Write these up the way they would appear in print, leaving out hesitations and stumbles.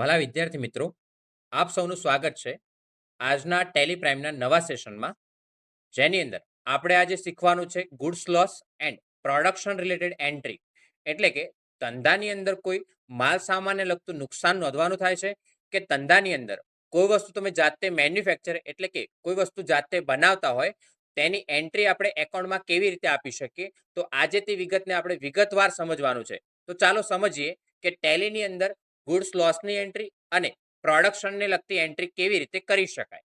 ભલા વિદ્યાર્થી મિત્રો, આપ સૌનું સ્વાગત છે આજના ટેલી પ્રાઇમના નવા સેશનમાં, જેની અંદર આપણે આજે શીખવાનું છે goods loss and production related entry. એટલે કે ધંધાની અંદર કોઈ માલ સામાનને લગતું નુકસાન નોંધવાનું થાય છે કે ધંધાની અંદર કોઈ વસ્તુ તમે જાતે મેન્યુફેક્ચર એટલે કે કોઈ વસ્તુ જાતે બનાવતા હોય તેની એન્ટ્રી આપણે એકાઉન્ટમાં કેવી રીતે આપી શકીએ. તો આજે તે વિગતને આપણે વિગતવાર સમજવાનું છે. તો ચાલો સમજીએ કે ટેલીની અંદર ગુડ્સ લોસની એન્ટ્રી અને પ્રોડક્શનને લગતી એન્ટ્રી કેવી રીતે કરી શકાય.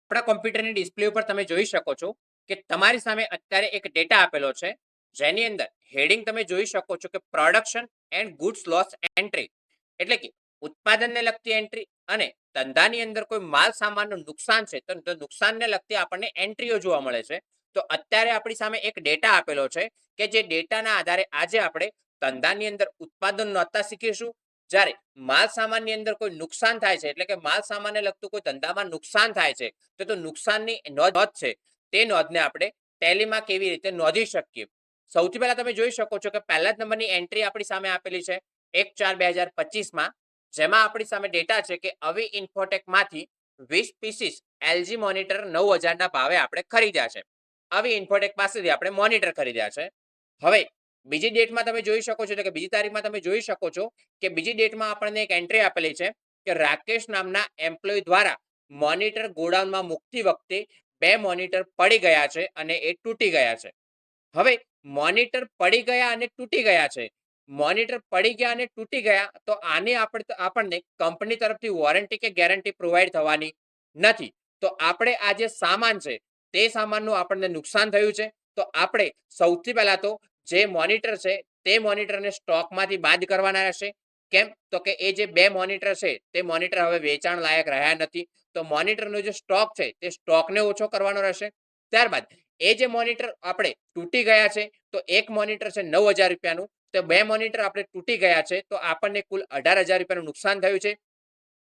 આપણા કોમ્પ્યુટરની ડિસ્પ્લે ઉપર તમે જોઈ શકો છો કે તમારી સામે અત્યારે એક ડેટા આપેલો છે, જેની અંદર હેડિંગ તમે જોઈ શકો છો કે production and goods loss entry, એટલે કે ઉત્પાદનને લગતી એન્ટ્રી અને ધંધાની અંદર કોઈ માલ સામાનનું નુકસાન છે તો નુકસાનને લગતી આપણને એન્ટ્રીઓ જોવા મળે છે. તો અત્યારે આપણી સામે એક ડેટા આપેલો છે કે જે ડેટાના આધારે આજે આપણે ધંધાની અંદર ઉત્પાદન નોંધતા શીખીશું. જ્યારે માલ સામાનની અંદર કોઈ નુકસાન થાય છે એટલે કે માલ સામાનને લગતું કોઈ ધંધામાં નુકસાન થાય છે તો નુકસાનની નોંધ છે તે નોંધને આપણે ટેલીમાં કેવી રીતે નોંધી શકીએ. સૌથી પહેલા તમે જોઈ શકો છો કે પહેલા જ નંબરની એન્ટ્રી આપણી સામે આપેલી છે 1/4/2025 જેમાં આપણી સામે ડેટા છે કે અવી ઇન્ફોટેકમાંથી 20 પીસીસ એલજી મોનિટર 9000 ના ભાવે આપણે ખરીદ્યા છે. અવી ઇન્ફોટેક પાસેથી આપણે મોનિટર ખરીદ્યા છે. હવે બીજી ડેટમાં તમે જોઈ શકો છો એટલે કે બીજી તારીખમાં તમે જોઈ શકો છો કે બીજી ડેટમાં આપણને એક એન્ટ્રી આપેલી છે કે રાકેશ નામના એમ્પ્લોય દ્વારા મોનિટર ગોડાઉનમાં મૂકતી વખતે 2 મોનિટર પડી ગયા છે અને એ તૂટી ગયા છે. હવે મોનિટર પડી ગયા અને તૂટી ગયા છે, મોનિટર પડી ગયા અને તૂટી ગયા તો આને આપણને કંપની તરફથી વોરંટી કે ગેરંટી પ્રોવાઈડ થવાની નથી. તો આપણે આ જે સામાન છે તે સામાનનું આપણને નુકસાન થયું છે. તો આપણે સૌથી પહેલા તો જે મોનિટર છે તે મોનિટરને સ્ટોકમાંથી બાદ કરવાના રહેશે. કેમ? તો કે એ જે 2 મોનિટર છે તે મોનિટર હવે વેચાણ લાયક રહ્યા નથી. તો મોનિટરનો જે સ્ટોક છે તે સ્ટોકને ઓછો કરવાનો રહેશે. ત્યારબાદ એ જે મોનિટર આપણે તૂટી ગયા છે તો એક મોનિટર છે 9000 રૂપિયાનું, તો 2 મોનિટર આપણે તૂટી ગયા છે તો આપણને કુલ 18000 રૂપિયાનું નુકસાન થયું છે.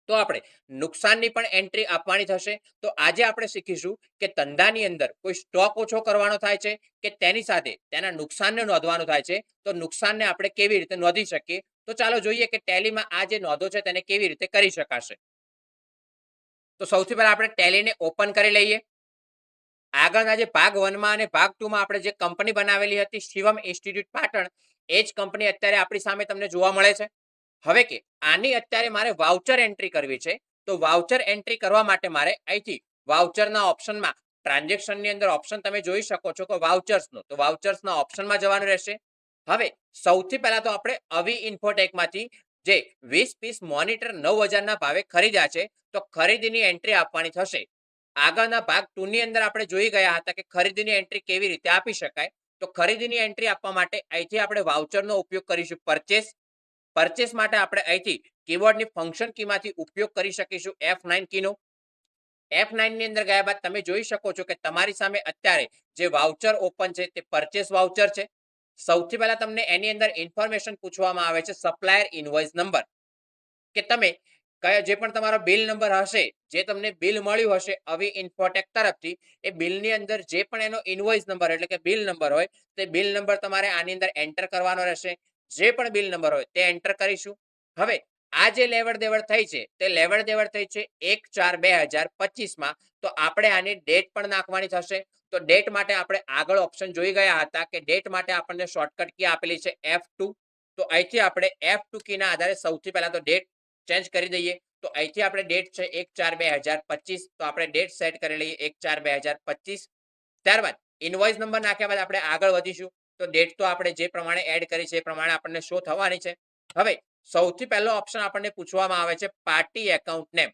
તો આપણે નુકસાનની પણ એન્ટ્રી આપવાની થશે. તો આજે આપણે શીખીશું કે ધંધાની અંદર કોઈ સ્ટોક ઓછો કરવાનો થાય છે કે તેની સાથે તેના નુકસાનને નોંધવાનું થાય છે તો નુકસાનને આપણે કેવી રીતે નોંધી શકીએ. તો ચાલો જોઈએ કે ટેલીમાં આ જે નોંધો છે તેને કેવી રીતે કરી શકાશે. તો સૌથી પહેલા આપણે ટેલીને ઓપન કરી લઈએ. આગળના જે ભાગ 1માં અને ભાગ 2માં આપણે જે કંપની બનાવેલી હતી શિવમ ઇન્સ્ટિટ્યૂટ પાટણ, એ જ કંપની અત્યારે આપણી સામે તમને જોવા મળે છે. હવે કે આની અત્યારે મારે વાઉચર એન્ટ્રી કરવી છે તો વાઉચર એન્ટ્રી કરવા માટે મારે અહીંથી વાઉચરના ઓપ્શનમાં ટ્રાન્ઝેક્શનની અંદર ઓપ્શન તમે જોઈ શકો છો કે વાઉચર્સનો, તો વાઉચર્સના ઓપ્શનમાં જવાનું રહેશે. હવે સૌથી પહેલા તો આપણે અવી ઇન્ફોટેકમાંથી જે 20 પીસ મોનિટર 9000 ના ભાવે ખરીદ્યા છે તો ખરીદીની એન્ટ્રી આપવાની થશે. આગળના ભાગ 2 ની અંદર આપણે જોઈ ગયા હતા કે ખરીદીની એન્ટ્રી કેવી રીતે આપી શકાય. તો ખરીદીની એન્ટ્રી આપવા માટે અહીંથી આપણે વાઉચરનો ઉપયોગ કરીશું પરચેસ. પરચેસ માટે આપણે અહીંથી કીબોર્ડની ફંક્શન કીમાંથી ઉપયોગ કરી શકીશું F9 કીનો. F9 ની અંદર ગયા બાદ તમે જોઈ શકો છો કે તમારી સામે અત્યારે જે વાઉચર ઓપન છે તે પરચેસ વાઉચર છે. સૌથી પહેલા તમને એની અંદર ઇન્ફોર્મેશન પૂછવામાં આવે છે સપ્લાયર ઇનવોઇસ નંબર, કે તમે કયા જે પણ તમારો બિલ નંબર હશે, જે તમને બિલ મળ્યું હશે અવી ઇન્ફોટેક તરફથી, એ બિલની અંદર જે પણ એનો ઇનવોઇસ નંબર એટલે કે બિલ નંબર હોય તે બિલ નંબર તમારે આની અંદર એન્ટર કરવાનો રહેશે. જે પણ બિલ નંબર હોય તે એન્ટર કરીશું. હવે આ જે લેવડ દેવડ થઈ છે તે લેવડ દેવડ થઈ છે 1/4/2025 તો આપણે આની ડેટ પણ નાખવાની થશે. તો ડેટ માટે આપણે આગળ ઓપ્શન જોઈ ગયા હતા કે ડેટ માટે આપણને શોર્ટકટ કી આપેલી છે F2. તો અહીંથી આપણે F2 કીના આધારે સૌથી પહેલા તો ડેટ ચેન્જ કરી દઈએ. તો અહીંથી આપણે ડેટ છે 1/4/2025, તો આપણે ડેટ સેટ કરી લઈએ 1/4/2025. ત્યારબાદ ઇનવોઇસ નંબર નાખ્યા બાદ આપણે આગળ વધીશું. તો ડેટ તો આપણે જે પ્રમાણે એડ કરી છે એ પ્રમાણે આપણને શો થવાની છે. હવે સૌથી પહેલો ઓપ્શન આપણને પૂછવામાં આવે છે પાર્ટી એકાઉન્ટ નેમ,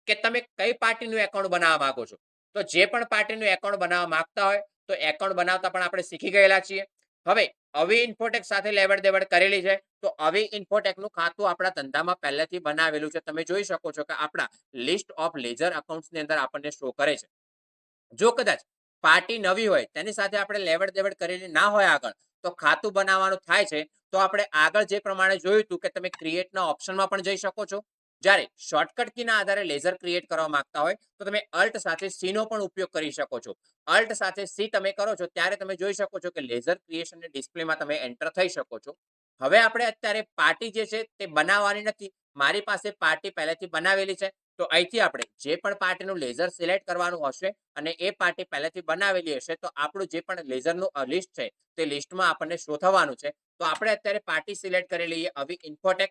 કે તમે કઈ પાર્ટીનું એકાઉન્ટ બનાવવા માંગો છો. તો જે પણ પાર્ટીનું એકાઉન્ટ બનાવવા માંગતા હોય તો એકાઉન્ટ બનાવતા પણ આપણે શીખી ગયેલા છીએ. હવે અવી ઇન્ફોટેક સાથે લેવડ દેવડ કરેલી છે તો અવી ઇન્ફોટેકનું ખાતું આપણા ધંધામાં પહેલેથી બનાવેલું છે. તમે જોઈ શકો છો કે આપણા લિસ્ટ ઓફ લેજર અકાઉન્ટ્સની અંદર આપણને શો કરે છે. જો કદાચ પાર્ટી નવી હોય તેની સાથે આપણે લેવડ દેવડ કરેલી ના હોય આગળ, તો ખાતું બનાવવાનું થાય છે તો આપણે આગળ જે પ્રમાણે જોયું હતું કે તમે ક્રિએટના ઓપ્શનમાં પણ જઈ શકો છો. જ્યારે શોર્ટકટ કીના આધારે લેઝર ક્રિએટ કરવા માંગતા હોય તો તમે અલ્ટ સાથે સી નો પણ ઉપયોગ કરી શકો છો. અલ્ટ સાથે સી તમે કરો છો ત્યારે તમે જોઈ શકો છો કે લેઝર ક્રિએશનની ડિસ્પ્લેમાં તમે એન્ટર થઈ શકો છો. હવે આપણે અત્યારે પાર્ટી જે છે તે બનાવવાની નથી. મારી પાસે પાર્ટી પહેલેથી બનાવેલી છે. તો અહીંથી આપણે જે પણ પાર્ટીનું લેઝર સિલેક્ટ કરવાનું હશે અને એ પાર્ટી પહેલેથી બનાવેલી હશે તો આપણું જે પણ લેઝરનું લિસ્ટ છે તે લિસ્ટમાં આપણને શો થવાનું છે. તો આપણે અત્યારે પાર્ટી સિલેક્ટ કરી લઈએ આવી ઇન્ફોટેક.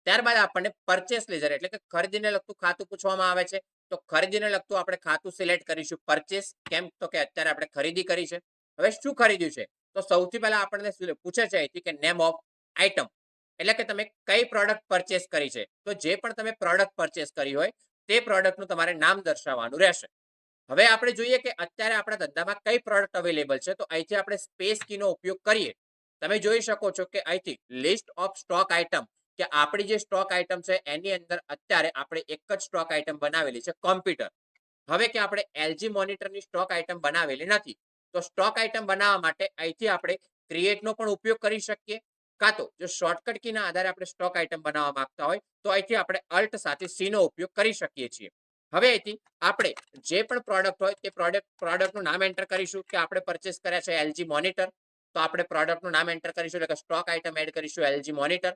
ત્યારબાદ આપણને પરચેસ લેઝર એટલે કે ખરીદીને લગતું ખાતું પૂછવામાં આવે છે. તો ખરીદીને લગતું આપણે ખાતું સિલેક્ટ કરીશું પરચેસ. કેમ? તો કે અત્યારે આપણે ખરીદી કરી છે. હવે શું ખરીદ્યું છે? તો સૌથી પહેલા આપણને પૂછે છે અહીંથી કે નેમ ઓફ આઇટમ એટલે કે તમે કઈ પ્રોડક્ટ પરચેસ કરી છે. તો જે પણ તમે પ્રોડક્ટ પરચેસ કરી હોય તે પ્રોડક્ટનું તમારે નામ દર્શાવવાનું રહેશે. હવે આપણે જોઈએ કે અત્યારે આપણા ધંધામાં કઈ પ્રોડક્ટ અવેલેબલ છે. તો અહીંથી આપણે સ્પેસ કીનો ઉપયોગ કરીએ. તમે જોઈ શકો છો કે અહીંથી લિસ્ટ ઓફ સ્ટોક આઇટમ કે આપણી જે સ્ટોક આઇટમ છે એની અંદર અત્યારે આપણે એક જ સ્ટોક આઇટમ બનાવેલી છે કોમ્પ્યુટર. હવે કે આપણે એલજી મોનિટરની સ્ટોક આઇટમ બનાવેલી નથી. તો સ્ટોક આઇટમ બનાવવા માટે અહીંથી આપણે ક્રિએટનો પણ ઉપયોગ કરી શકીએ, કાં તો જો શોર્ટકટ કીના આધારે આપણે સ્ટોક આઇટમ બનાવવા માંગતા હોય તો અહીંથી આપણે અલ્ટ સાથે સી નો ઉપયોગ કરી શકીએ છીએ. હવે અહીંથી આપણે જે પણ પ્રોડક્ટ હોય તે પ્રોડક્ટનું નામ એન્ટર કરીશું કે આપણે પરચેસ કર્યા છે એલજી મોનિટર. તો આપણે પ્રોડક્ટનું નામ એન્ટર કરીશું એટલે કે સ્ટોક આઇટમ એડ કરીશું એલજી મોનિટર.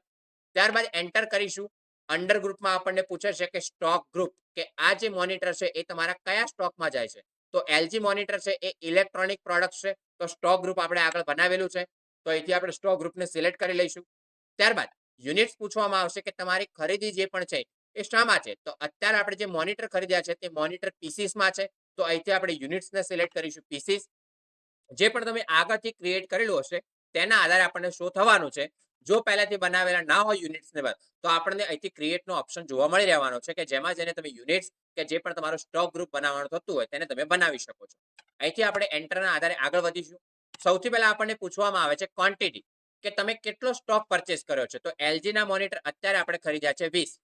ત્યારબાદ એન્ટર કરીશું. અંડર ગ્રુપમાં આપણને પૂછે છે કે સ્ટોક ગ્રુપ કે આ જે મોનિટર છે એ તમારા કયા સ્ટોકમાં જાય છે. તો એલજી મોનિટર છે એ ઇલેક્ટ્રોનિક પ્રોડક્ટ છે. તો સ્ટોક ગ્રુપ આપણે આગળ બનાવેલું છે. તો અહીંથી આપણે સ્ટોક ગ્રુપને સિલેક્ટ કરી લઈશું. ત્યારબાદ યુનિટ્સ પૂછવામાં આવશે કે તમારી ખરીદી જે પણ છે એ શામાં છે. તો અત્યારે આપણે જે મોનિટર ખરીદ્યા છે તે મોનિટર પીસીસમાં છે. તો અહીંથી આપણે યુનિટ્સને સિલેક્ટ કરીશું પીસીસ. જે પણ તમે આગળથી ક્રિએટ કરેલું હશે તેના આધારે આપણને શો થવાનું છે. જો પહેલાથી બનાવેલા ના હોય યુનિટ્સને તો આપણને અહીંથી ક્રિએટનો ઓપ્શન જોવા મળી રહેવાનો છે કે જેમાં જઈને તમે યુનિટ્સ કે જે પણ તમારો સ્ટોક ગ્રુપ બનાવવાનું થતું હોય તેને તમે બનાવી શકો છો. અહીંથી આપણે એન્ટરના આધારે આગળ વધીશું. સૌથી પહેલા આપણને પૂછવામાં આવે છે ક્વોન્ટિટી કે તમે કેટલો સ્ટોક પરચેસ કર્યો છે. તો એલજીના મોનિટર અત્યારે આપણે ખરીદ્યા છે 20.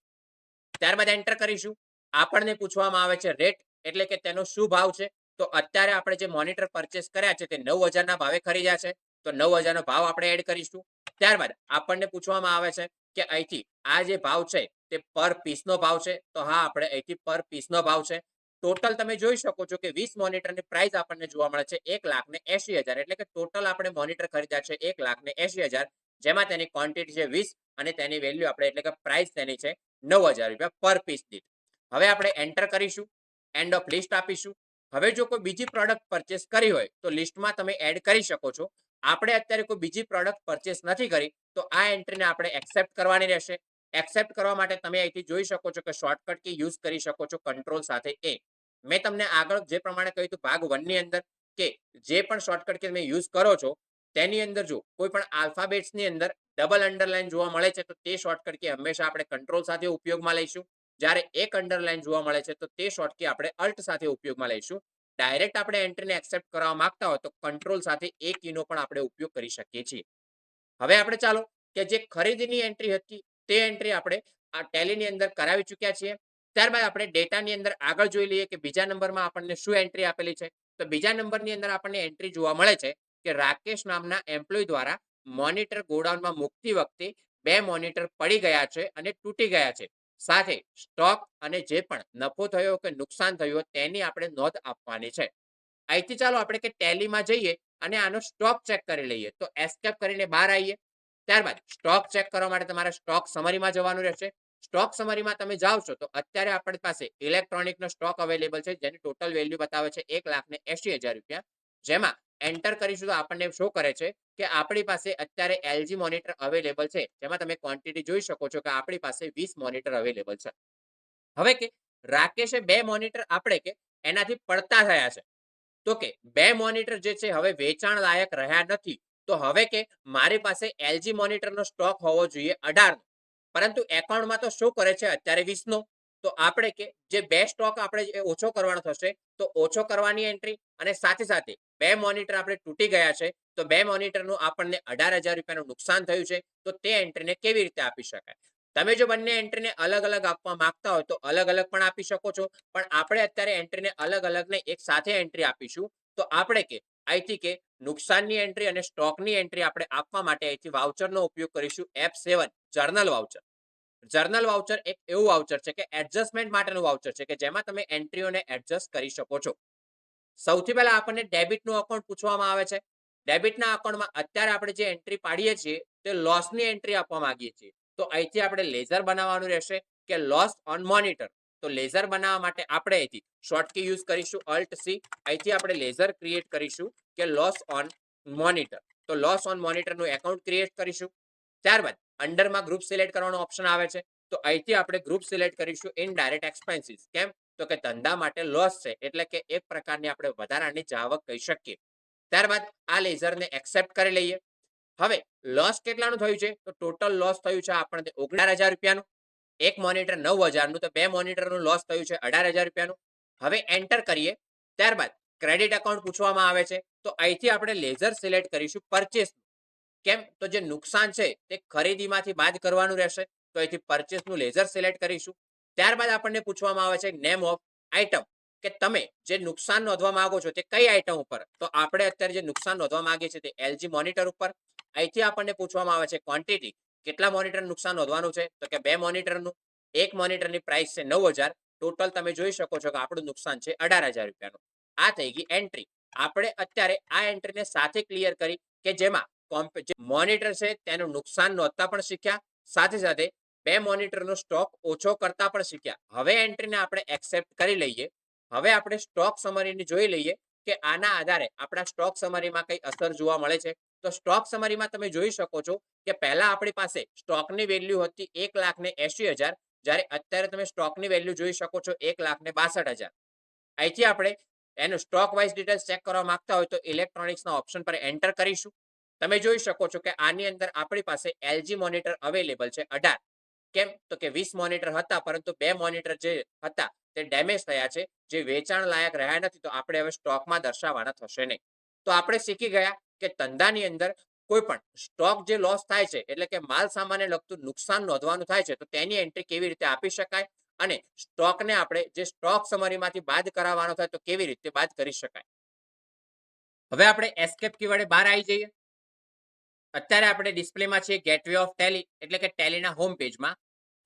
ત્યારબાદ એન્ટર કરીશું. આપણને પૂછવામાં આવે છે રેટ એટલે કે તેનો શું ભાવ છે. તો અત્યારે આપણે જે મોનિટર પરચેસ કર્યા છે તે 9000 ના ભાવે ખરીદ્યા છે. તો 9000 નો ભાવ આપણે એડ કરીશું. ત્યારબાદ આપણને પૂછવામાં આવે છે કે અહીંથી આ જે ભાવ છે તે પર પીસનો ભાવ છે. તો હા, આપણે અહીંથી પર પીસનો ભાવ છે. ટોટલ તમે જોઈ શકો છો કે 20 મોનિટરની પ્રાઇસ આપણને જોવા મળે છે 1,80,000 એટલે કે ટોટલ આપણે મોનિટર ખરીદ્યા છે 1,80,000 જેમાં તેની ક્વોન્ટિટી છે 20 અને તેની વેલ્યુ આપણે એટલે કે પ્રાઇસ તેની છે 9000 રૂપિયા પર પીસ દીઠ. હવે આપણે એન્ટર કરીશું. એન્ડ ઓફ લિસ્ટ આપીશું. હવે જો કોઈ બીજી પ્રોડક્ટ પરચેસ કરી હોય તો લિસ્ટમાં તમે એડ કરી શકો છો. આપણે અત્યારે કોઈ બીજી પ્રોડક્ટ પરચેસ નથી કરી તો આ એન્ટ્રીને આપણે એક્સેપ્ટ કરવાની રહેશે. એક્સેપ્ટ કરવા માટે તમે અહીંથી જોઈ શકો છો કે શોર્ટકટ કી યુઝ કરી શકો છો કંટ્રોલ સાથે એ. મેં તમને આગળ જે પ્રમાણે કહ્યું હતું ભાગ 1 ની અંદર કે જે પણ શોર્ટકટ કી તમે યુઝ કરો છો તેની અંદર જો કોઈ પણ આલ્ફાબેટ્સની અંદર ડબલ અંડરલાઈન જોવા મળે છે તો તે શોર્ટકટ કી હંમેશા આપણે કંટ્રોલ સાથે ઉપયોગમાં લઈશું. જ્યારે એક અંડરલાઈન જોવા મળે છે તો તે શોર્ટકી આપણે અલ્ટ સાથે ઉપયોગમાં લઈશું. ડાયરેક્ટ આપણે એન્ટ્રીને એક્સેપ્ટ કરવા માંગતા હોય તો કંટ્રોલ સાથે એ કીનો પણ આપણે ઉપયોગ કરી શકીએ છીએ. હવે આપણે ચાલો કે જે ખરીદીની એન્ટ્રી હતી તે એન્ટ્રી આપણે આ ટેલીની અંદર કરાવી ચૂક્યા છીએ. ત્યારબાદ આપણે ડેટાની અંદર આગળ જોઈ લઈએ કે બીજા નંબરમાં આપણને શું એન્ટ્રી આપેલી છે. તો બીજા નંબરની અંદર આપણને એન્ટ્રી જોવા મળે છે કે રાકેશ નામના એમ્પ્લોય દ્વારા મોનિટર ગોડાઉનમાં મૂકતી વખતે 2 મોનિટર પડી ગયા છે અને તૂટી ગયા છે. સાથે સ્ટોક અને જે પણ નફો થયો કે નુકસાન થયું તેની આપણે નોંધ આપવાની છે. અહીંથી ચાલો આપણે કે ટેલીમાં જઈએ અને આનો સ્ટોક ચેક કરી લઈએ. તો એસ્કેપ કરીને બહાર આવીએ. ત્યારબાદ સ્ટોક ચેક કરવા માટે તમારે સ્ટોક સમરીમાં જવાનું રહેશે. સ્ટોક સમરીમાં તમે જાઓ છો તો અત્યારે આપણી પાસે ઇલેક્ટ્રોનિકનો સ્ટોક અવેલેબલ છે જેની ટોટલ વેલ્યુ બતાવે છે 1,80,000 રૂપિયા. જેમાં એન્ટર કરીશું તો આપણને શો કરે છે કે આપણી પાસે અત્યારે એલજી મોનિટર અવેલેબલ છે. જેમાં તમે ક્વોન્ટિટી જોઈ શકો છો કે આપણી પાસે 20 મોનિટર અવેલેબલ છે. હવે કે રાકેશે 2 મોનિટર આપણે કે એનાથી પડતા થયા છે. તો કે 2 મોનિટર જે છે હવે વેચાણ લાયક રહ્યા નથી. તો હવે કે મારી પાસે એલજી મોનિટરનો સ્ટોક હોવો જોઈએ 18 નો. પરંતુ એકાઉન્ટમાં તો શો કરે છે અત્યારે 20 નો. તો આપણે કે જે 2 સ્ટોક આપણે ઓછો કરવાનો થશે તો ઓછો કરવાની એન્ટ્રી અને સાથે સાથે 2 મોનિટર આપણે તૂટી ગયા છે તો 2 મોનિટરનું આપણને 18,000 રૂપિયાનું નુકસાન થયું છે. તો તે એન્ટ્રીને કેવી રીતે આપી શકાય. તમે જો બંને એન્ટ્રીને અલગ અલગ આપવા માંગતા હોય તો અલગ અલગ પણ આપી શકો છો. પણ આપણે અત્યારે એન્ટ્રીને અલગ અલગ નહીં એક સાથે એન્ટ્રી આપીશું. તો આપણે કે અહીંથી કે નુકસાનની એન્ટ્રી અને સ્ટોકની એન્ટ્રી આપણે આપવા માટે અહીંથી વાઉચરનો ઉપયોગ કરીશું F7 journal voucher. Journal voucher એક એવું વાઉચર છે કે એડજસ્ટમેન્ટ માટેનું વાઉચર છે કે જેમાં તમે એન્ટ્રીઓને એડજસ્ટ કરી શકો છો. સૌથી પહેલા આપણને ડેબિટનું અકાઉન્ટ પૂછવામાં આવે છે. ડેબિટના અકાઉન્ટમાં અત્યારે આપણે જે એન્ટ્રી પાડીએ છીએ તે લોસની એન્ટ્રી આપવા માંગીએ છીએ. તો અહીંથી આપણે લેઝર બનાવવાનું રહેશે કે લોસ ઓન મોનિટર. તો લેઝર બનાવવા માટે આપણે અહીંથી શોર્ટકી યુઝ કરીશું અલ્ટ સી. અહીંથી આપણે લેઝર ક્રિએટ કરીશું કે લોસ ઓન મોનિટર. તો લોસ ઓન મોનિટરનું એકાઉન્ટ ક્રિએટ કરીશું. ત્યારબાદ અંડરમાં ગ્રુપ સિલેક્ટ કરવાનો ઓપ્શન આવે છે. તો અહીંથી આપણે ગ્રુપ સિલેક્ટ કરીશું ઇનડાયરેક્ટ એક્સપેન્સીસ. કેમ? તો કે ધંધા માટે લોસ છે એટલે કે એક પ્રકારની આપણે વધારાની જાવક કહી શકીએ. ત્યારબાદ આ લેઝરને એક્સેપ્ટ કરી લઈએ. હવે લોસ કેટલાનું થયું છે? તો ટોટલ લોસ થયું છે આપણને 19,000 રૂપિયાનું. એક મોનિટર 9,000નું, તો બે મોનિટરનું લોસ થયું છે 18,000 રૂપિયાનું. હવે એન્ટર કરીએ. ત્યારબાદ ક્રેડિટ એકાઉન્ટ પૂછવામાં આવે છે. તો અહીંથી આપણે લેઝર સિલેક્ટ કરીશું પરચેસ. કેમ? તો જે નુકસાન છે તે ખરીદીમાંથી બાદ કરવાનું રહેશે. તો અહીંથી પરચેસનું લેઝર સિલેક્ટ કરીશું. ત્યારબાદ આપણને પૂછવામાં આવે છે નેમ ઓફ આઇટમ, કે તમે જે નુકસાન નોંધવા માંગો છો તે કઈ આઇટમ ઉપર. તો આપણે અત્યારે જે નુકસાન નોંધવા માંગીએ છીએ તે એલજી મોનિટર ઉપર. અહીંથી આપણને પૂછવામાં આવે છે ક્વોન્ટિટી, કેટલા મોનિટર નુકસાન નોંધવાનું છે? તો કે બે મોનિટરનું. એક મોનિટરની પ્રાઇસ છે 9,000. ટોટલ તમે જોઈ શકો છો કે આપણું નુકસાન છે 18,000 રૂપિયાનું. આ થઈ ગઈ એન્ટ્રી. આપણે અત્યારે આ એન્ટ્રીને સાથે ક્લિયર કરી કે જેમાં જે મોનિટર છે તેનું નુકસાન નોંધતા પણ શીખ્યા, સાથે સાથે બે મોનિટરનો સ્ટોક ઓછો કરતા પણ શીખ્યા. હવે એન્ટ્રીને આપણે એક્સેપ્ટ કરી લઈએ. હવે આપણે સ્ટોક સમરીને જોઈ લઈએ કે આના આધારે આપણા સ્ટોક સમરીમાં કઈ અસર જોવા મળે છે. તો સ્ટોક સમરીમાં તમે જોઈ શકો છો કે પહેલા આપણી પાસે સ્ટોકની વેલ્યુ હતી 1,80,000, જ્યારે અત્યારે તમે સ્ટોકની વેલ્યુ જોઈ શકો છો 1,62,000. અહીંથી આપણે એનું સ્ટોક વાઇઝ ડિટેલ્સ ચેક કરવા માંગતા હોય તો ઇલેક્ટ્રોનિક્સના ઓપ્શન પર એન્ટર કરીશું. તમે જોઈ શકો છો કે આની અંદર આપણી પાસે એલજી મોનિટર અવેલેબલ છે 18. કેમ? તો કે 20 મોનિટર હતા, પરંતુ બે મોનિટર જે હતા તે ડેમેજ થયા છે, જે વેચાણ લાયક રહ્યા નથી. તો આપણે હવે સ્ટોકમાં દર્શાવવાના થશે નહીં. તો આપણે શીખી ગયા કે ધંધાની અંદર કોઈ પણ સ્ટોક જે લોસ થાય છે એટલે કે માલ સામાનને લગતું નુકસાન નોંધવાનું થાય છે, તો તેની એન્ટ્રી કેવી રીતે આપી શકાય અને સ્ટોકને આપણે જે સ્ટોક સમરીમાંથી બાદ કરાવવાનો થાય તો કેવી રીતે બાદ કરી શકાય. હવે આપણે એસ્કેપ કી વડે બહાર આવી જઈએ. અત્યારે આપણે ડિસ્પ્લેમાં છીએ ગેટવે ઓફ ટેલી, એટલે કે ટેલીના હોમ પેજમાં.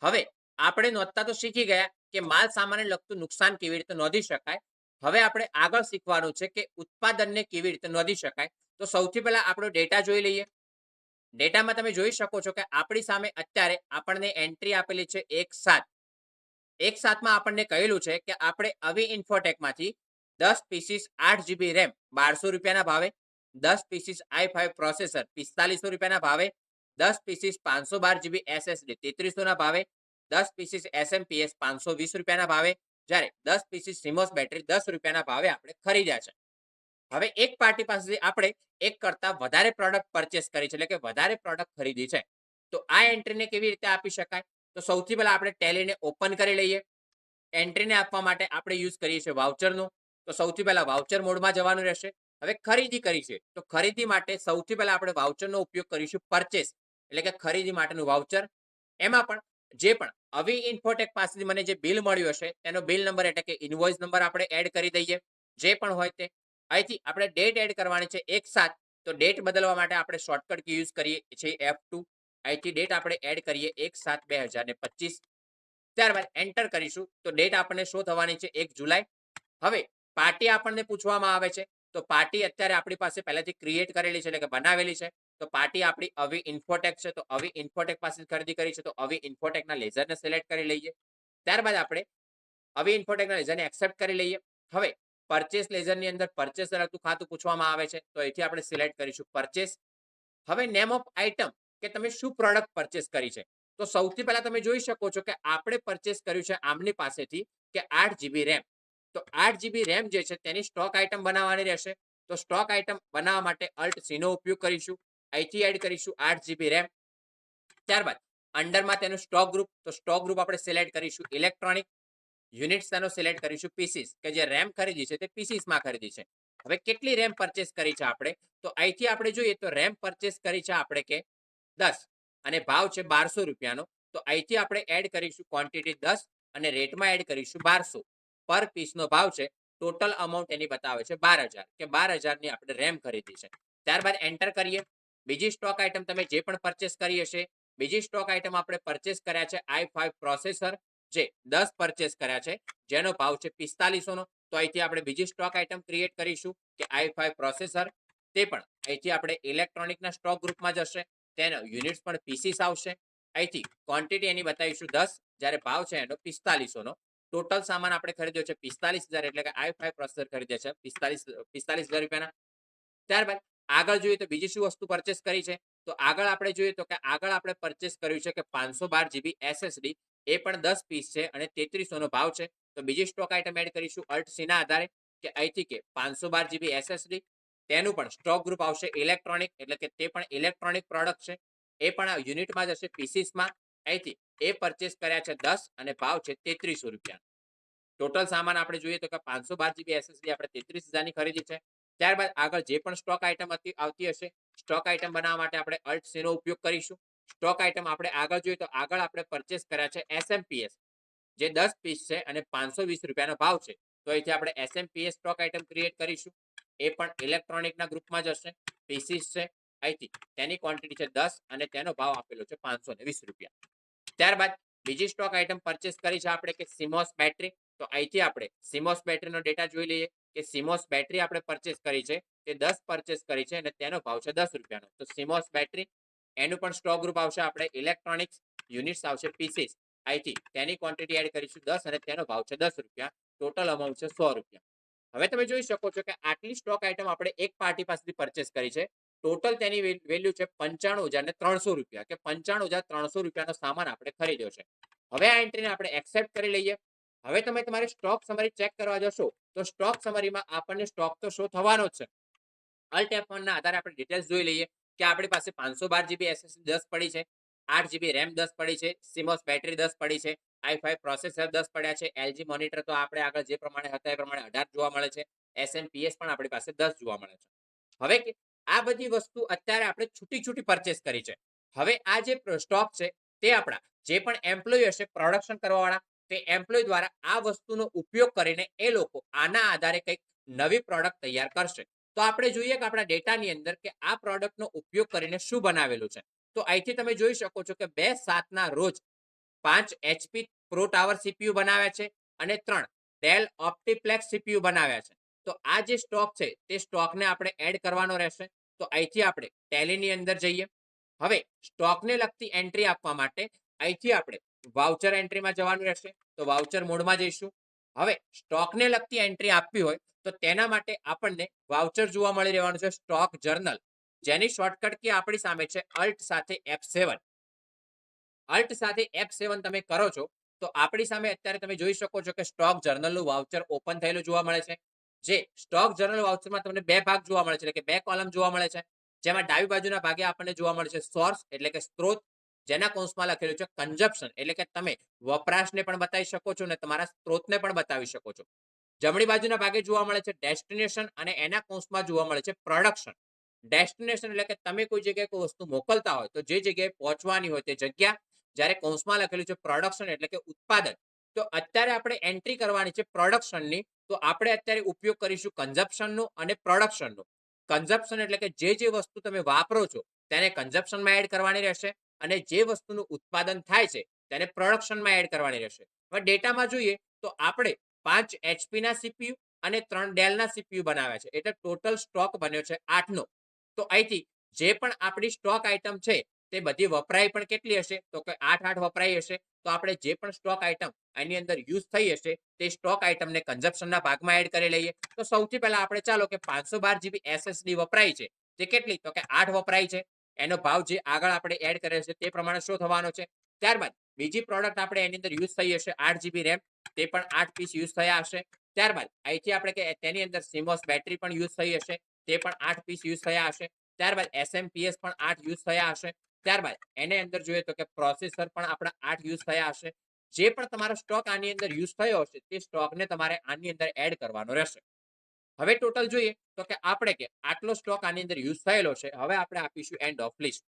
હવે આપણે નોંધતા તો શીખી ગયા કે માલ સામાનને લગતું નુકસાન કેવી રીતે નોંધી શકાય. હવે આપણે આગળ શીખવાનું છે કે ઉત્પાદનને કેવી રીતે નોંધી શકાય. તો સૌથી પહેલા આપણો ડેટા જોઈ લઈએ. ડેટામાં તમે જોઈ શકો છો કે આપણી સામે અત્યારે આપણને એન્ટ્રી આપેલી છે 1/7. 1/7માં આપણને કહેલું છે કે આપણે અવી ઇન્ફોટેકમાંથી 10 પીસીસ 8GB રેમ 1,200 રૂપિયાના ભાવે, 10 પીસીસ i5 પ્રોસેસર 4,500 રૂપિયાના ભાવે, 10 પીસીસ 512GB SSD 3,300ના ભાવે, 10 પીસીસ એસએમપીએસ 520 રૂપિયાના ભાવે, જ્યારે 10 પીસીસ સિમોસ બેટરી 10 રૂપિયાના ભાવે આપણે ખરીદ્યા છે. હવે એક પાર્ટી પાસેથી આપણે એક કરતા વધારે પ્રોડક્ટ પરચેસ કરી છે, એટલે કે વધારે પ્રોડક્ટ ખરીદી છે. તો આ એન્ટ્રીને કેવી રીતે આપી શકાય? તો સૌથી પહેલા આપણે ટેલીને ઓપન કરી લઈએ. એન્ટ્રીને આપવા માટે આપણે યુઝ કરીએ છીએ વાઉચરનું. તો સૌથી પહેલા વાઉચર મોડમાં જવાનું રહેશે. હવે ખરીદી કરી છે તો ખરીદી માટે સૌથી પહેલા આપણે વાઉચરનો ઉપયોગ કરીશું પરચેસ, એટલે કે ખરીદી માટેનું વાઉચર. એમાં પણ જે પણ અવી ઇન્ફોટેક પાસેથી મને જે બિલ મળ્યું હશે તેનો બિલ નંબર એટલે કે ઇનવોઇસ નંબર આપણે એડ કરી દઈએ, જે પણ હોય તે. અહીંથી આપણે ડેટ એડ કરવાની છે 1/7. તો ડેટ બદલવા માટે આપણે શોર્ટકટ કી યુઝ કરીએ છીએ F2. અહીંથી ડેટ આપણે એડ કરીએ 1/7/2025. ત્યારબાદ એન્ટર કરીશું તો ડેટ આપણને શો થવાની છે 1 જુલાઈ. હવે પાર્ટી આપણને પૂછવામાં આવે છે. તો પાર્ટી અત્યારે આપણી પાસે પહેલાથી ક્રિએટ કરેલી છે, એટલે કે બનાવેલી છે. તો પાર્ટી આપણી અવી ઇન્ફોટેક છે. તો અવી ઇન્ફોટેક પાસે ખરીદી કરી છે, તો અવી ઇન્ફોટેકના લેઝરને સિલેક્ટ કરી લઈએ. ત્યારબાદ આપણે અવી ઇન્ફોટેકના લેઝરને એક્સેપ્ટ કરી લઈએ. હવે પરચેસ લેઝરની અંદર પરચેસ લગતું ખાતું પૂછવામાં આવે છે, તો અહીંથી આપણે સિલેક્ટ કરીશું પરચેસ. હવે નેમ ઓફ આઇટમ, કે તમે શું પ્રોડક્ટ પરચેસ કરી છે. તો સૌથી પહેલા તમે જોઈ શકો છો કે આપણે પરચેસ કર્યું છે આમની પાસેથી કે 8GB રેમ. તો 8GB રેમ જે છે તેની સ્ટોક આઇટમ બનાવવાની રહેશે. તો સ્ટોક આઇટમ બનાવવા માટે અલ્ટ સી નો ઉપયોગ કરીશું. અહીંથી એડ કરીશું 8GB રેમ. ત્યારબાદ અંડરમાં તેનું સ્ટોક ગ્રુપ, તો સ્ટોક ગ્રુપ આપણે સિલેક્ટ કરીશું ઇલેક્ટ્રોનિક. યુનિટ્સ તેનો સિલેક્ટ કરીશું પીસીસ, કે જે રેમ ખરીદી છે તે પીસીસમાં ખરીદી છે. હવે કેટલી રેમ પરચેસ કરી છે આપણે, તો અહીંથી આપણે જોઈએ તો રેમ પરચેસ કરી છે આપણે કે 10 અને ભાવ છે 1,200 રૂપિયાનો. તો અહીંથી આપણે એડ કરીશું ક્વોન્ટિટી 10 અને રેટમાં એડ કરીશું 1,200. પર પીસનો ભાવ છે. ટોટલ અમાઉન્ટ એની બતાવે છે 12,000, કે 12,000ની આપણે રેમ ખરીદી છે. ત્યારબાદ એન્ટર કરીએ. બીજી સ્ટોક આઇટમ તમે જે પણ પરચેસ કરી હશે, બીજી સ્ટોક આઇટમ આપણે પરચેસ કર્યા છે i5 પ્રોસેસર, જે 10 પરચેસ કર્યા છે, જેનો ભાવ છે 4,500નો. તો અહીંથી આપણે બીજી સ્ટોક આઇટમ ક્રિએટ કરીશું કે i5 પ્રોસેસર. તે પણ અહીંથી આપણે ઇલેક્ટ્રોનિકના સ્ટોક ગ્રુપમાં જશે. તેનો યુનિટ્સ પણ પીસીસ આવશે. અહીંથી ક્વોન્ટિટી એની બતાવીશું 10, જ્યારે ભાવ છે એનો 4500નો. ટોટલ સામાન આપણે ખરીદ્યો છે 45,000, એટલે કે i5 પ્રોસેસર ખરીદે છે 45,000 રૂપિયાના. ત્યારબાદ આગળ જોઈએ તો બીજી શું વસ્તુ પરચેસ કરી છે, તો આગળ આપણે જોઈએ તો કે આગળ આપણે પરચેસ કર્યું છે કે 512 GB SSD, એ પણ 10 પીસ છે અને 3300નો ભાવ છે. તો બીજી સ્ટોક આઇટમ એડ કરીશું અલ્ટ સીના આધારે, કે અહીંથી કે 512 GB SSD, તેનું પણ સ્ટોક ગ્રુપ આવશે ઇલેક્ટ્રોનિક, એટલે કે તે પણ ઇલેક્ટ્રોનિક પ્રોડક્ટ છે, એ પણ આ યુનિટમાં જશે પીસીસમાં. અહીંથી એ પરચેસ કર્યા છે 10 અને ભાવ છે 3300 રૂપિયા. ટોટલ સામાન આપણે જોઈએ તો કે 512 GB SSD આપણે 33,000ની ખરીદી છે. ત્યારબાદ આગળ જે પણ સ્ટોક આઇટમ આવતી હશે, સ્ટોક આઇટમ બનાવવા માટે આપણે અલ્ટ સીનો ઉપયોગ કરીશું. સ્ટોક આઇટમ આપણે આગળ જોઈએ તો આગળ આપણે પરચેસ કર્યા છે એસએમપીએસ, જે 10 પીસ છે અને 520 રૂપિયાનો ભાવ છે. તો અહીંથી આપણે એસએમપીએસ સ્ટોક આઇટમ ક્રિએટ કરીશું. એ પણ ઇલેક્ટ્રોનિકના ગ્રુપમાં જશે, પીસીસ છે. અહીંથી તેની ક્વોન્ટિટી છે 10 અને તેનો ભાવ આપેલો છે 520 રૂપિયા. ત્યારબાદ બીજી સ્ટોક આઇટમ પરચેસ કરી છે આપણે કે સિમોસ બેટરી. તો અહીંથી આપણે સિમોસ બેટરીનો ડેટા જોઈ લઈએ કે સિમોસ બેટરી આપણે પરચેસ કરી છે તે 10 પરચેસ કરી છે અને તેનો ભાવ છે 10 રૂપિયાનો. તો સિમોસ બેટરી, એનું પણ સ્ટોક ગ્રુપ આવશે આપણે ઇલેક્ટ્રોનિક્સ, યુનિટ્સ આવશે પીસીસ. અહીંથી તેની ક્વોન્ટિટી એડ કરીશું 10 અને તેનો ભાવ છે 10 રૂપિયા. ટોટલ અમાઉન્ટ છે 100 રૂપિયા. હવે તમે જોઈ શકો છો કે આટલી સ્ટોક આઇટમ આપણે એક પાર્ટી પાસેથી પરચેસ કરી છે. ટોટલ તેની વેલ્યુ છે 95,300 રૂપિયા, કે 95,300 રૂપિયાનો સામાન આપણે ખરીદ્યો છે. હવે આ એન્ટ્રીને આપણે એક્સેપ્ટ કરી લઈએ. હવે તમે તમારી સ્ટોક સમરી ચેક કરવા જશો તો સ્ટોક સમરીમાં આપણને સ્ટોક તો શો થવાનો જ છે. અલ્ટ F1 ના આધારે આપણે ડિટેલ્સ જોઈ લઈએ કે આપણી પાસે 512 GB SSD 10 પડી છે, 8 GB RAM 10 પડી છે, સિમોસ બેટરી 10 પડી છે, i5 પ્રોસેસર 10 પડ્યા છે, LG મોનિટર તો આપણે આગળ જે પ્રમાણે હતા એ પ્રમાણે 18 જોવા મળે છે, SMPS પણ આપણી પાસે 10 જોવા મળે છે. હવે આ બધી વસ્તુ અત્યારે આપણે છૂટી છૂટી પરચેસ કરી છે. હવે આ જે સ્ટોક છે તે આપણા જે પણ એમ્પ્લોય હશે પ્રોડક્શન કરવાવાળા, તે એમ્પ્લોય દ્વારા આ વસ્તુનો ઉપયોગ કરીને એ લોકો આના આધારે કંઈક નવી પ્રોડક્ટ તૈયાર કરશે. તો આપણે જોઈએ કે આપણા ડેટાની અંદર કે આ પ્રોડક્ટનો ઉપયોગ કરીને શું બનાવેલું છે. તો અહીંથી તમે જોઈ શકો છો કે 2/7ના રોજ 5 HP પ્રો ટાવર CPU બનાવ્યા છે અને 3 ડેલ ઓપ્ટીપ્લેક્સ CPU બનાવ્યા છે. તો આ જે સ્ટોક છે તે સ્ટોકને આપણે એડ કરવાનો રહેશે. તો અહીંથી આપણે ટેલીની અંદર જઈએ. હવે સ્ટોકને લગતી એન્ટ્રી આપવા માટે અહીંથી આપણે વાઉચર એન્ટ્રીમાં જવાનું રહેશે. તો વાઉચર મોડમાં જઈશું. હવે સ્ટોકને લગતી એન્ટ્રી આપવી હોય તો તેના માટે આપણને વાઉચર જોવા મળી રહેવાનું છે સ્ટોક જર્નલ, જેની શોર્ટકટ કી આપણી સામે છે અલ્ટ સાથે F7. અલ્ટ સાથે F7 તમે કરો છો તો આપણી સામે અત્યારે તમે જોઈ શકો છો કે સ્ટોક જર્નલનું વાઉચર ઓપન થયેલું જોવા મળે છે. જે સ્ટોક જર્નલ વાઉચરમાં તમને બે ભાગ જોવા મળે છે, એટલે કે બે કોલમ જોવા મળે છે. જેમાં ડાબી બાજુના ભાગે આપણને જોવા મળે છે સોર્સ, એટલે કે સ્ત્રોત, જેના કૌંસમાં લખેલું છે કન્ઝપ્શન, એટલે કે તમે વપરાશને પણ બતાવી શકો છો અને તમારા સ્ત્રોતને પણ બતાવી શકો છો. જમણી બાજુના ભાગે જોવા મળે છે ડેસ્ટિનેશન અને એના કૌંસમાં જોવા મળે છે પ્રોડક્શન. ડેસ્ટિનેશન એટલે કે તમે કોઈ જગ્યાએ કોઈ વસ્તુ મોકલતા હોય તો જે જગ્યાએ પહોંચવાની હોય તે જગ્યા, જ્યારે કૌંસમાં લખેલું છે પ્રોડક્શન એટલે કે ઉત્પાદન. તો અત્યારે આપણે એન્ટ્રી કરવાની છે પ્રોડક્શનની. તો આપણે અત્યારે ઉપયોગ કરીશું કન્ઝપ્શનનો અને પ્રોડક્શનનો. કન્ઝપ્શન એટલે કે જે વસ્તુ તમે વાપરો છો તેને કન્ઝપ્શનમાં એડ કરવાની રહેશે અને જે વસ્તુનું ઉત્પાદન થાય છે તેને પ્રોડક્શનમાં એડ કરવાની રહેશે. હવે ડેટામાં જોઈએ તો આપણે 5 HP ના CPU અને 3 ડેલના CPU બનાવ્યા છે, એટલે ટોટલ સ્ટોક બન્યો છે 8નો. તો અહીંથી જે પણ આપણી સ્ટોક આઇટમ છે તે બધી વપરાય પણ કેટલી હશે, તો કે 8 વપરાય હશે. તો આપણે જે પણ સ્ટોક આઇટમ આની અંદર યુઝ થઈ હશે તે સ્ટોક આઇટમને કન્ઝપ્શનના ભાગમાં એડ કરી લઈએ. તો સૌથી પહેલા આપણે ચાલો કે 512 GB SSD વપરાય છે તે કેટલી, તો કે 8 વપરાય છે. એનો ભાવ જે આગળ આપણે એડ કરે છે તે પ્રમાણે શું થવાનો છે. ત્યારબાદ બીજી પ્રોડક્ટ આપણે એની અંદર યુઝ થઈ હશે 8 GB RAM, તે પણ 8 પીસ યુઝ થયા હશે. ત્યારબાદ અહીંથી આપણે કે તેની અંદર સિમોસ બેટરી પણ યુઝ થઈ હશે, તે પણ 8 પીસ યુઝ થયા હશે. ત્યારબાદ SMPS પણ 8 યુઝ થયા હશે. ત્યારબાદ એની અંદર જોઈએ તો કે પ્રોસેસર પણ આપણા 8 યુઝ થયા હશે. જે પણ તમારો સ્ટોક આની અંદર યુઝ થયો હશે તે સ્ટોકને તમારે આની અંદર એડ કરવાનો રહેશે. હવે ટોટલ જોઈએ તો કે આપણે કે આટલો સ્ટોક આની અંદર યુઝ થયેલો છે. હવે આપણે આપીશું એન્ડ ઓફ લિસ્ટ,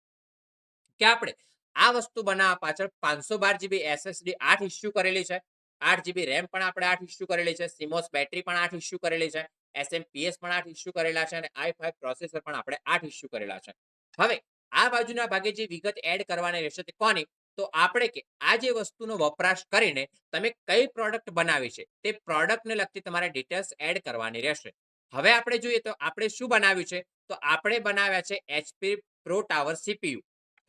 કે આપણે આ વસ્તુ બનાવવા પાછળ 512 GB SSD 8 ઇસ્યુ કરેલી છે, 8 GB RAM પણ આપણે 8 ઇસ્યુ કરેલી છે, સિમોસ બેટરી પણ 8 ઇસ્યુ કરેલી છે, SMPS પણ 8 ઇસ્યુ કરેલા છે અને i5 પ્રોસેસર પણ આપણે 8 ઇસ્યુ કરેલા છે. હવે આ બાજુના ભાગે જે વિગત એડ કરવાની રહેશે તે કોની, તો આપણે કે આ જે વસ્તુનો વપરાશ કરીને તમે કઈ પ્રોડક્ટ બનાવી છે તે પ્રોડક્ટને લગતી તમારે ડિટેલ્સ એડ કરવાની રહેશે. હવે આપણે જોઈએ તો આપણે શું બનાવ્યું છે, તો આપણે બનાવ્યા છે HP પ્રો ટાવર CPU.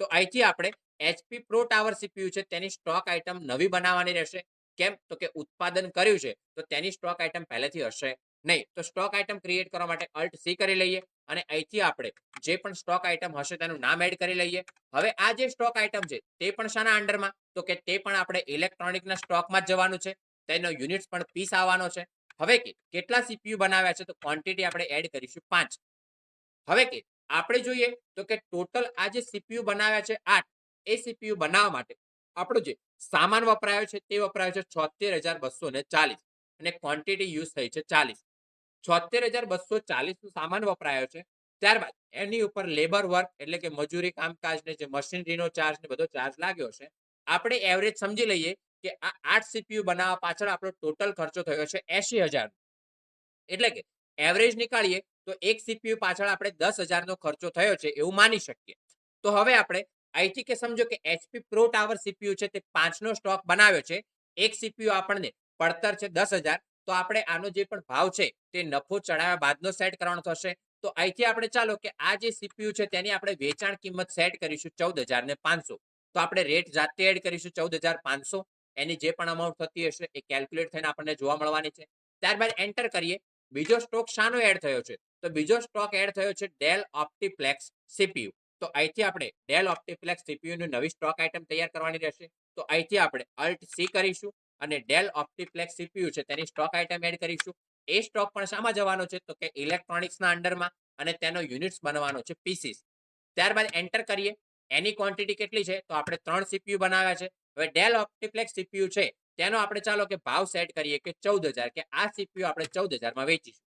તો અહીંથી આપણે HP Pro Tower CPU છે તેની સ્ટોક આઇટમ નવી બનાવવાની રહેશે. કેમ? તો કે ઉત્પાદન કર્યું છે તો તેની સ્ટોક આઇટમ પહેલેથી હશે નહીં. તો સ્ટોક આઇટમ ક્રિએટ કરવા માટે Alt C કરી લઈએ અને અહીંથી આપણે જે પણ સ્ટોક આઇટમ હશે તેનું નામ એડ કરી લઈએ. હવે આ જે સ્ટોક આઇટમ છે તે પણ શાના અંડરમાં? તો કે તે પણ આપણે ઇલેક્ટ્રોનિકના સ્ટોકમાં જ જવાનું છે. તેનો યુનિટ્સ પણ પીસ આવવાનો છે. હવે કે કેટલા સીપીયુ બનાવ્યા છે? તો ક્વોન્ટિટી આપણે એડ કરીશું 5. હવે કે આપણે જોઈએ તો કે ટોટલ આ જે સીપીયુ બનાવ્યા છે 8, એ સીપીયુ બનાવવા માટે આપણો જે સામાન વપરાયો છે તે વપરાયો છે 76,240 અને ક્વોન્ટિટી યુઝ થઈ છે 40. 76,240 નો સામાન વપરાયો છે. ત્યારબાદ એની ઉપર લેબર વર્ક એટલે કે મજૂરી કામકાજ ને જે મશીનરીનો ચાર્જ ને બધો ચાર્જ લાગ્યો છે. આપણે એવરેજ સમજી લઈએ કે આ 8 સીપીયુ બનાવવા પાછળ આપણો ટોટલ ખર્ચો થયો છે 80,000. એટલે કે એવરેજ નીકાળીએ તો એક સીપીયુ પાછળ આપણે 10,000 નો ખર્ચો થયો છે એવું માની શકીએ. તો હવે આપણે અહીંથી કે સમજો કે HP Pro Tower સીપીયુ છે તે 5 નો સ્ટોક બનાવ્યો છે. એક સીપીયુ આપણને પડતર છે 10,000. તો આપણે આનો જે પણ ભાવ છે તે નફો ચડાવ્યા બાદનો સેટ કરવાનો થશે. તો અહીંથી આપણે ચાલો કે આ જે સીપીયુ છે તેની આપણે વેચાણ કિંમત સેટ કરીશું 14,500. તો આપણે રેટ જાતે એડ કરીશું 14,500. એની જે પણ અમાઉન્ટ થતી હશે એ કેલ્ક્યુલેટ થઈને આપણને જોવા મળવાની છે. ત્યારબાદ એન્ટર કરીએ. બીજો સ્ટોક શાનો એડ થયો છે? તો બીજો સ્ટોક એડ થયો છે ડેલ ઓપ્ટીપ્લેક્સ સીપીયુ. તો અહીંથી આપણે ડેલ ઓપ્ટીપ્લેક્સ સીપીયુ ની નવી સ્ટોક આઇટમ તૈયાર કરવાની રહેશે. તો અહીંથી આપણે Alt C કરીશું અને ડેલ ઓપ્ટીપ્લેક્સ સીપીયુ છે તેની સ્ટોક આઇટમ એડ કરીશું. એ સ્ટોક પણ શામાં જવાનો છે? તો કે ઇલેક્ટ્રોનિક્સના અંડરમાં અને તેનો યુનિટ્સ બનવાનો છે પીસીસ. ત્યારબાદ એન્ટર કરીએ. એની ક્વોન્ટિટી કેટલી છે? તો આપણે 3 સીપીયુ બનાવ્યા છે. હવે ડેલ ઓપ્ટીપ્લેક્સ સીપીયુ છે તેનો આપણે ચાલો કે ભાવ સેટ કરીએ કે 14,000, કે આ સીપીયુ આપણે 14,000 માં વેચીશું.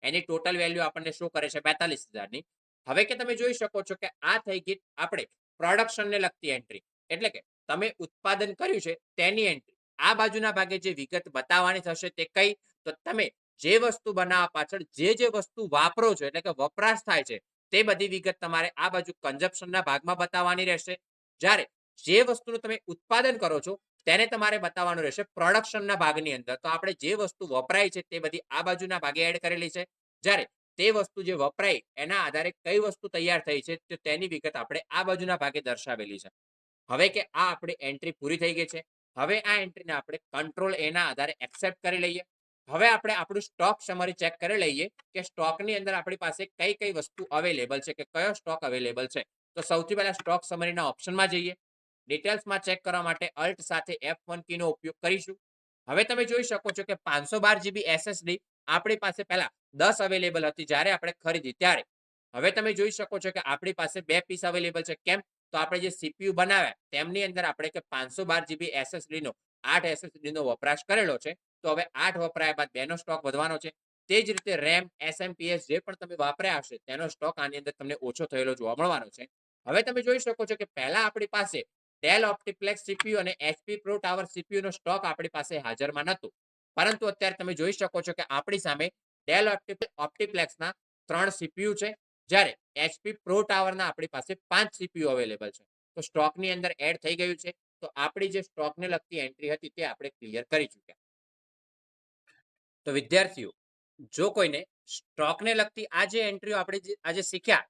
એની ટોટલ વેલ્યુ આપણને શું કરે છે? 42,000 ની. હવે કે તમે જોઈ શકો છો કે આ થઈ ગઈ આપણે પ્રોડક્શનને લગતી એન્ટ્રી, એટલે કે તમે ઉત્પાદન કર્યું છે તેની એન્ટ્રી. આ બાજુના ભાગે જે વિગત બતાવવાની થશે તે કઈ? તો તમે જે વસ્તુ બનાવવા પાછળ જે વસ્તુ વાપરો છો એટલે કે વપરાશ થાય છે તે બધી વિગત તમારે આ બાજુ કન્ઝપ્શનના ભાગમાં બતાવવાની રહેશે. જ્યારે જે વસ્તુનું તમે ઉત્પાદન કરો છો તેને તમારે બતાવવાનું રહેશે પ્રોડક્શનના ભાગની અંદર. તો આપણે જે વસ્તુ વપરાય છે તે બધી આ બાજુના ભાગે એડ કરેલી છે. જ્યારે તે વસ્તુ જે વપરાય એના આધારે કઈ વસ્તુ તૈયાર થઈ છે તો તેની વિગત આપણે આ બાજુના ભાગે દર્શાવેલી છે. હવે કે આ આપણી એન્ટ્રી પૂરી થઈ ગઈ છે. હવે આ એન્ટ્રીને આપણે કંટ્રોલ A ના આધારે એક્સેપ્ટ કરી લઈએ. હવે આપણે આપણું સ્ટોક સમરી ચેક કરી લઈએ કે સ્ટોકની અંદર આપણી પાસે કઈ કઈ વસ્તુ અવેલેબલ છે, કે કયો સ્ટોક અવેલેબલ છે. તો સૌથી પહેલા સ્ટોક સમરીના ઓપ્શનમાં જઈએ. ડિટેલ્સમાં ચેક કરવા માટે Alt સાથે F1 કીનો ઉપયોગ કરીશું. હવે તમે જોઈ શકો છો કે 512 GB SSD આપણી પાસે પહેલા 10 અવેલેબલ હતી જ્યારે આપણે ખરીદી ત્યારે. હવે તમે જોઈ શકો છો કે આપણી પાસે 2 પીસ અવેલેબલ છે. કેમ? તો આપણે જે સીપીયુ બનાવ્યા તેમની અંદર આપણે કે 512 GB SSD નો 8 SSD નો વપરાશ કરેલો છે. તો હવે 8 વપરાયા બાદ 2 નો સ્ટોક વધવાનો છે. તે જ રીતે RAM, SMPS જે પણ તમે વાપર્યા હશે તેનો સ્ટોક આની અંદર તમને ઓછો થયેલો જોવા મળવાનો છે. હવે તમે જોઈ શકો છો કે પહેલા આપણી પાસે ડેલ ઓપ્ટીપ્લેક્સ સીપીયુ અને HP Pro Tower સીપીયુ નો સ્ટોક આપણી પાસે હાજરમાં નહોતું. પરંતુ અત્યારે તમે જોઈ શકો છો કે આપણી સામે ડેલ ઓપ્ટીપ્લેક્સના 3 સીપીયુ છે, જ્યારે HP Pro Towerના આપણી પાસે 5 સીપીયુ અવેલેબલ છે. તો સ્ટોકની અંદર એડ થઈ ગયું છે. તો આપણી જે સ્ટોકને લગતી એન્ટ્રી હતી તે આપણે ક્લિયર કરી ચૂક્યા. તો વિદ્યાર્થીઓ, જો કોઈને સ્ટોકને લગતી આ જે એન્ટ્રીઓ આપણે આજે શીખ્યા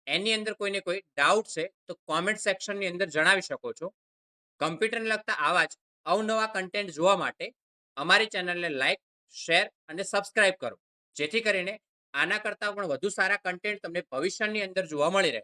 એની અંદર કોઈને કોઈ ડાઉટ છે તો કોમેન્ટ સેક્શનની અંદર જણાવી શકો છો. કમ્પ્યુટરને લગતા આવા જ અવનવા કન્ટેન્ટ જોવા માટે અમારી ચેનલને લાઈક, શેર અને સબસ્ક્રાઇબ કરો, જેથી કરીને આના કરતાં પણ વધુ સારા કન્ટેન્ટ તમને ભવિષ્યની અંદર જોવા મળી રહે.